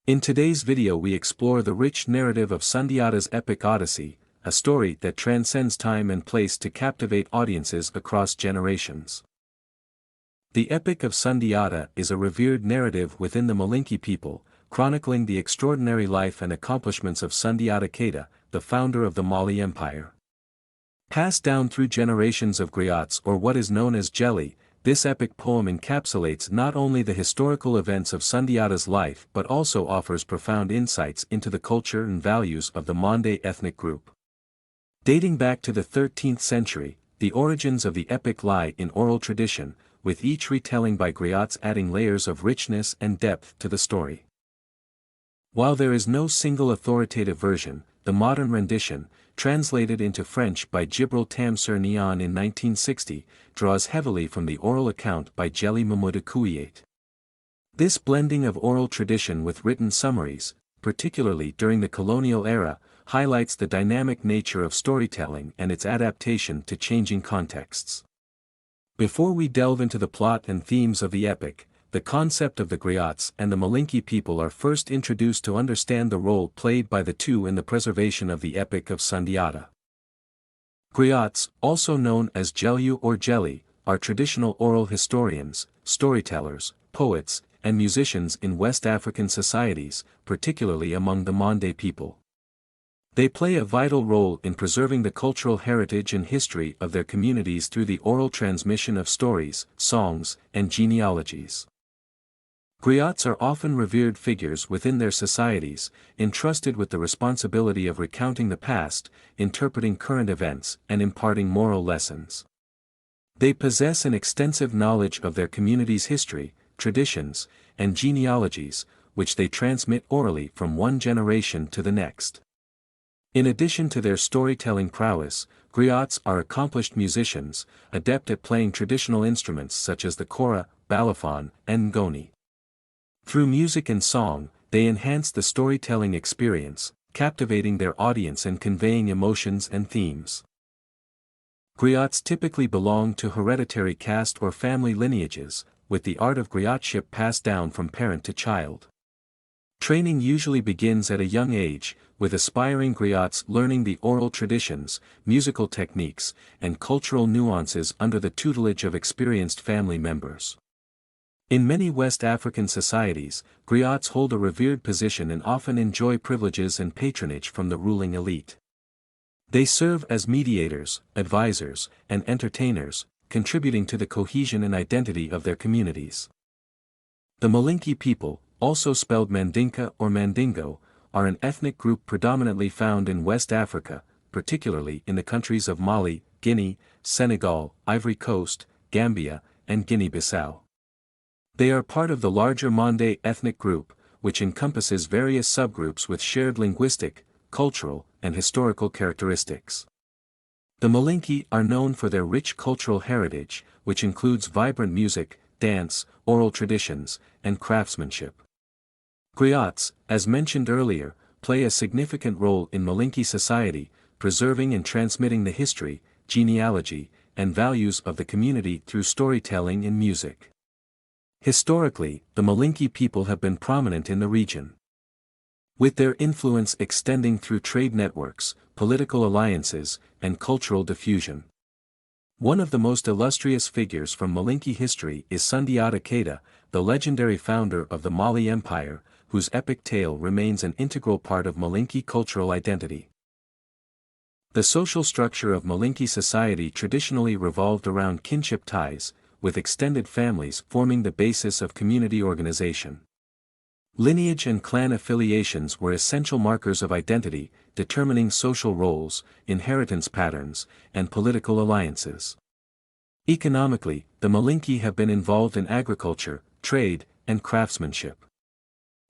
In today's video we explore the rich narrative of Sundiata's epic Odyssey, a story that transcends time and place to captivate audiences across generations. The Epic of Sundiata is a revered narrative within the Malinke people, chronicling the extraordinary life and accomplishments of Sundiata Keita, the founder of the Mali Empire. Passed down through generations of griots or what is known as Djeli, this epic poem encapsulates not only the historical events of Sundiata's life but also offers profound insights into the culture and values of the Mande ethnic group. Dating back to the 13th century, the origins of the epic lie in oral tradition, with each retelling by griots adding layers of richness and depth to the story. While there is no single authoritative version, the modern rendition, translated into French by Djibril Tamsir Niane in 1960, draws heavily from the oral account by Djeli Mamoudou Kouyate. This blending of oral tradition with written summaries, particularly during the colonial era, highlights the dynamic nature of storytelling and its adaptation to changing contexts. Before we delve into the plot and themes of the epic, the concept of the griots and the Malinke people are first introduced to understand the role played by the two in the preservation of the Epic of Sundiata. Griots, also known as Djeli or Djeli, are traditional oral historians, storytellers, poets, and musicians in West African societies, particularly among the Mande people. They play a vital role in preserving the cultural heritage and history of their communities through the oral transmission of stories, songs, and genealogies. Griots are often revered figures within their societies, entrusted with the responsibility of recounting the past, interpreting current events, and imparting moral lessons. They possess an extensive knowledge of their community's history, traditions, and genealogies, which they transmit orally from one generation to the next. In addition to their storytelling prowess, griots are accomplished musicians, adept at playing traditional instruments such as the kora, balafon, and ngoni. Through music and song, they enhance the storytelling experience, captivating their audience and conveying emotions and themes. Griots typically belong to hereditary caste or family lineages, with the art of griotship passed down from parent to child. Training usually begins at a young age, with aspiring griots learning the oral traditions, musical techniques, and cultural nuances under the tutelage of experienced family members. In many West African societies, griots hold a revered position and often enjoy privileges and patronage from the ruling elite. They serve as mediators, advisors, and entertainers, contributing to the cohesion and identity of their communities. The Malinke people, also spelled Mandinka or Mandingo, are an ethnic group predominantly found in West Africa, particularly in the countries of Mali, Guinea, Senegal, Ivory Coast, Gambia, and Guinea-Bissau. They are part of the larger Mande ethnic group, which encompasses various subgroups with shared linguistic, cultural, and historical characteristics. The Malinke are known for their rich cultural heritage, which includes vibrant music, dance, oral traditions, and craftsmanship. Griots, as mentioned earlier, play a significant role in Malinke society, preserving and transmitting the history, genealogy, and values of the community through storytelling and music. Historically, the Malinke people have been prominent in the region, with their influence extending through trade networks, political alliances, and cultural diffusion. One of the most illustrious figures from Malinke history is Sundiata Keita, the legendary founder of the Mali Empire, whose epic tale remains an integral part of Malinke cultural identity. The social structure of Malinke society traditionally revolved around kinship ties, with extended families forming the basis of community organization. Lineage and clan affiliations were essential markers of identity, determining social roles, inheritance patterns, and political alliances. Economically, the Malinke have been involved in agriculture, trade, and craftsmanship.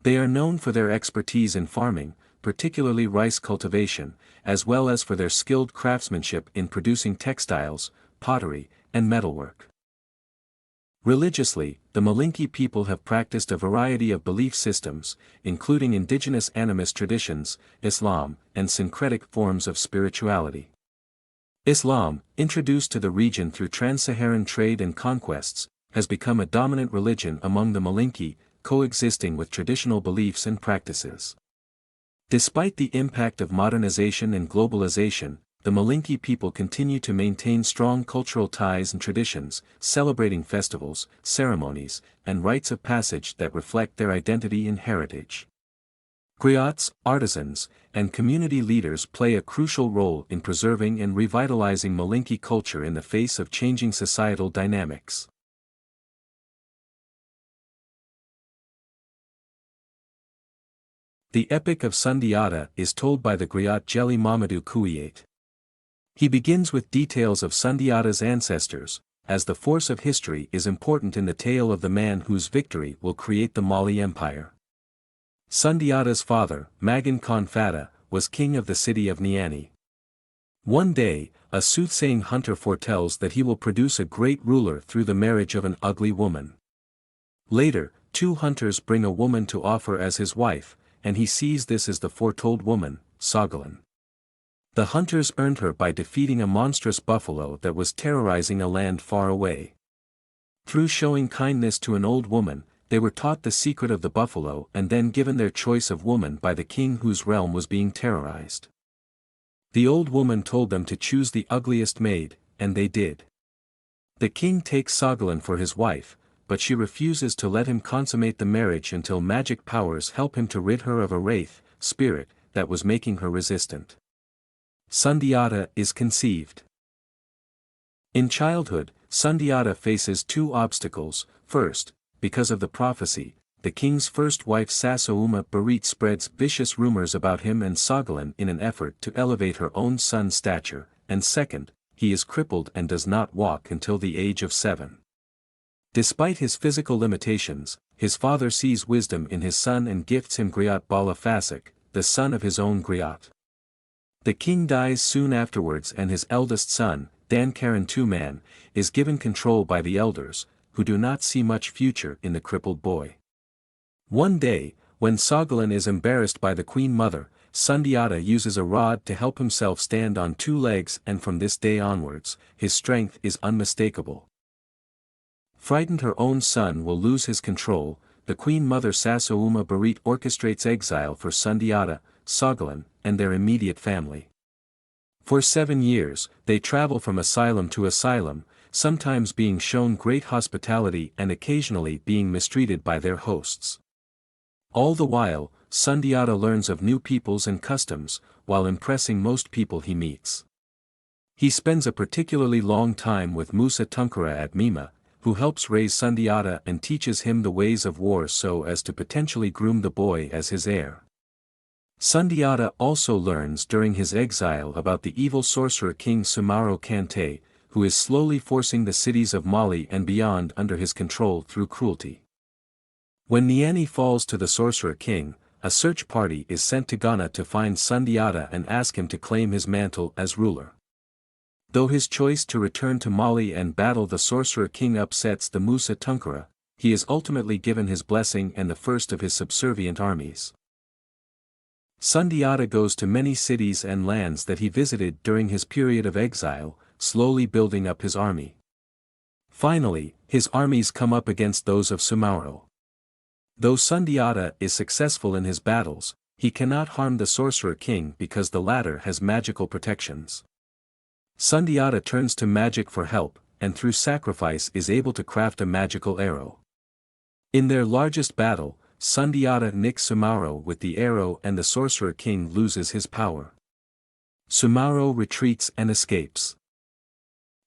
They are known for their expertise in farming, particularly rice cultivation, as well as for their skilled craftsmanship in producing textiles, pottery, and metalwork. Religiously, the Malinke people have practiced a variety of belief systems, including indigenous animist traditions, Islam, and syncretic forms of spirituality. Islam, introduced to the region through trans-Saharan trade and conquests, has become a dominant religion among the Malinke, coexisting with traditional beliefs and practices. Despite the impact of modernization and globalization, the Malinke people continue to maintain strong cultural ties and traditions, celebrating festivals, ceremonies, and rites of passage that reflect their identity and heritage. Griots, artisans, and community leaders play a crucial role in preserving and revitalizing Malinke culture in the face of changing societal dynamics. The Epic of Sundiata is told by the griot Djeli Mamoudou Kouyate. He begins with details of Sundiata's ancestors, as the force of history is important in the tale of the man whose victory will create the Mali Empire. Sundiata's father, Magan Khan Fata, was king of the city of Niane. One day, a soothsaying hunter foretells that he will produce a great ruler through the marriage of an ugly woman. Later, two hunters bring a woman to offer as his wife, and he sees this as the foretold woman, Sogolon. The hunters earned her by defeating a monstrous buffalo that was terrorizing a land far away. Through showing kindness to an old woman, they were taught the secret of the buffalo and then given their choice of woman by the king whose realm was being terrorized. The old woman told them to choose the ugliest maid, and they did. The king takes Sogolon for his wife, but she refuses to let him consummate the marriage until magic powers help him to rid her of a wraith, spirit, that was making her resistant. Sundiata is conceived. In childhood, Sundiata faces two obstacles. First, because of the prophecy, the king's first wife Sassouma Barit spreads vicious rumors about him and Sogolon in an effort to elevate her own son's stature, and second, he is crippled and does not walk until the age of 7. Despite his physical limitations, his father sees wisdom in his son and gifts him Griot Bala Fasek, the son of his own griot. The king dies soon afterwards and his eldest son, Dankaran Tuman, is given control by the elders, who do not see much future in the crippled boy. One day, when Sogolon is embarrassed by the queen mother, Sundiata uses a rod to help himself stand on 2 legs, and from this day onwards, his strength is unmistakable. Frightened her own son will lose his control, the queen mother Sassouma Barit orchestrates exile for Sundiata, Sogolon, and their immediate family. For 7 years, they travel from asylum to asylum, sometimes being shown great hospitality and occasionally being mistreated by their hosts. All the while, Sundiata learns of new peoples and customs, while impressing most people he meets. He spends a particularly long time with Musa Tunkara at Mima, who helps raise Sundiata and teaches him the ways of war so as to potentially groom the boy as his heir. Sundiata also learns during his exile about the evil sorcerer king Sumaro Kante, who is slowly forcing the cities of Mali and beyond under his control through cruelty. When Niane falls to the sorcerer king, a search party is sent to Ghana to find Sundiata and ask him to claim his mantle as ruler. Though his choice to return to Mali and battle the sorcerer king upsets the Musa Tunkara, he is ultimately given his blessing and the first of his subservient armies. Sundiata goes to many cities and lands that he visited during his period of exile, slowly building up his army. Finally, his armies come up against those of Sumaro. Though Sundiata is successful in his battles, he cannot harm the sorcerer king because the latter has magical protections. Sundiata turns to magic for help, and through sacrifice is able to craft a magical arrow. In their largest battle, Sundiata nicks Sumaro with the arrow and the sorcerer king loses his power. Sumaro retreats and escapes.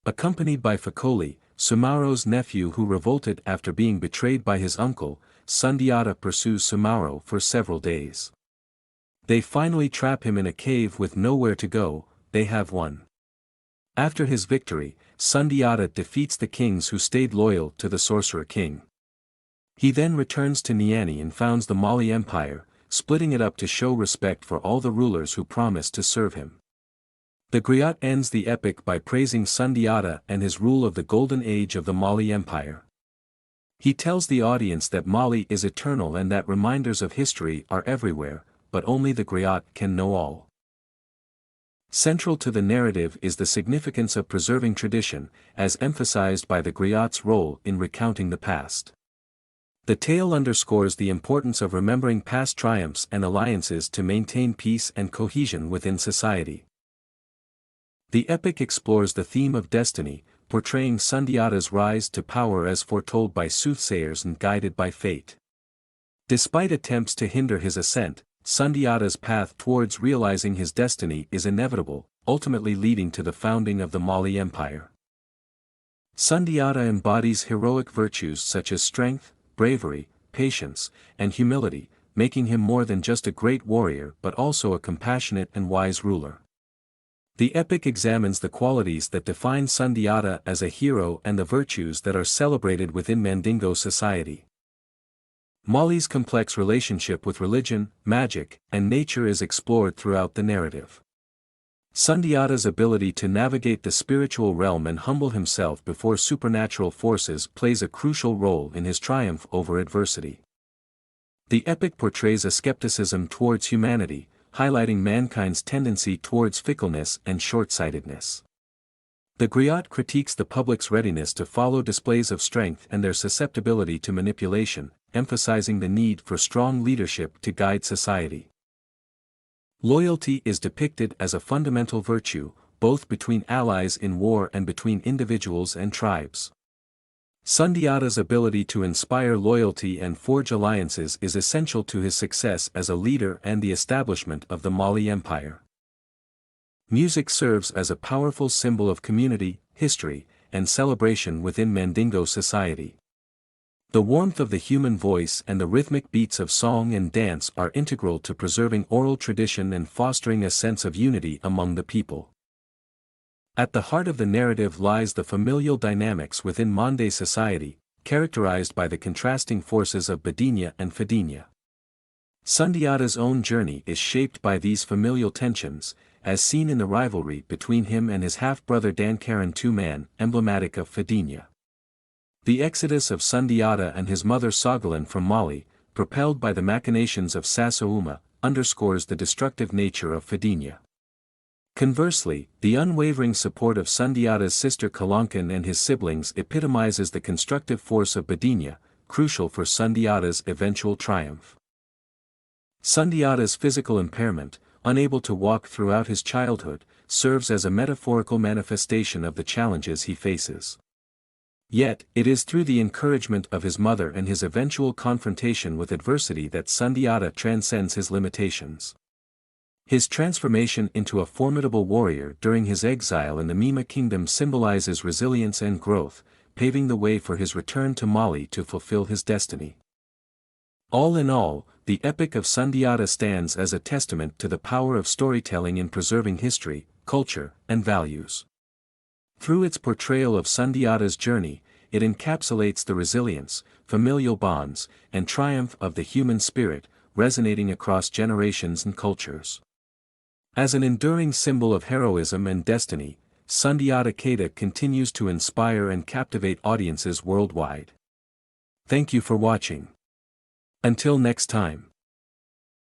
Accompanied by Fahli, Sumaro's nephew who revolted after being betrayed by his uncle, Sundiata pursues Sumaro for several days. They finally trap him in a cave with nowhere to go. They have won. After his victory, Sundiata defeats the kings who stayed loyal to the sorcerer king. He then returns to Niane and founds the Mali Empire, splitting it up to show respect for all the rulers who promised to serve him. The griot ends the epic by praising Sundiata and his rule of the golden age of the Mali Empire. He tells the audience that Mali is eternal and that reminders of history are everywhere, but only the griot can know all. Central to the narrative is the significance of preserving tradition, as emphasized by the griot's role in recounting the past. The tale underscores the importance of remembering past triumphs and alliances to maintain peace and cohesion within society. The epic explores the theme of destiny, portraying Sundiata's rise to power as foretold by soothsayers and guided by fate. Despite attempts to hinder his ascent, Sundiata's path towards realizing his destiny is inevitable, ultimately leading to the founding of the Mali Empire. Sundiata embodies heroic virtues such as strength, bravery, patience, and humility, making him more than just a great warrior but also a compassionate and wise ruler. The epic examines the qualities that define Sundiata as a hero and the virtues that are celebrated within Mandingo society. Mali's complex relationship with religion, magic, and nature is explored throughout the narrative. Sundiata's ability to navigate the spiritual realm and humble himself before supernatural forces plays a crucial role in his triumph over adversity. The epic portrays a skepticism towards humanity, highlighting mankind's tendency towards fickleness and short-sightedness. The griot critiques the public's readiness to follow displays of strength and their susceptibility to manipulation, emphasizing the need for strong leadership to guide society. Loyalty is depicted as a fundamental virtue, both between allies in war and between individuals and tribes. Sundiata's ability to inspire loyalty and forge alliances is essential to his success as a leader and the establishment of the Mali Empire. Music serves as a powerful symbol of community, history, and celebration within Mandingo society. The warmth of the human voice and the rhythmic beats of song and dance are integral to preserving oral tradition and fostering a sense of unity among the people. At the heart of the narrative lies the familial dynamics within Mande society, characterized by the contrasting forces of Badinya and Fadinya. Sundiata's own journey is shaped by these familial tensions, as seen in the rivalry between him and his half-brother Dankaran II-Man, emblematic of Fadinya. The exodus of Sundiata and his mother Sogolon from Mali, propelled by the machinations of Sassouma, underscores the destructive nature of Fadinya. Conversely, the unwavering support of Sundiata's sister Kalankan and his siblings epitomizes the constructive force of Badinya, crucial for Sundiata's eventual triumph. Sundiata's physical impairment, unable to walk throughout his childhood, serves as a metaphorical manifestation of the challenges he faces. Yet, it is through the encouragement of his mother and his eventual confrontation with adversity that Sundiata transcends his limitations. His transformation into a formidable warrior during his exile in the Mima kingdom symbolizes resilience and growth, paving the way for his return to Mali to fulfill his destiny. All in all, the Epic of Sundiata stands as a testament to the power of storytelling in preserving history, culture, and values. Through its portrayal of Sundiata's journey, it encapsulates the resilience, familial bonds, and triumph of the human spirit, resonating across generations and cultures. As an enduring symbol of heroism and destiny, Sundiata Keita continues to inspire and captivate audiences worldwide. Thank you for watching. Until next time.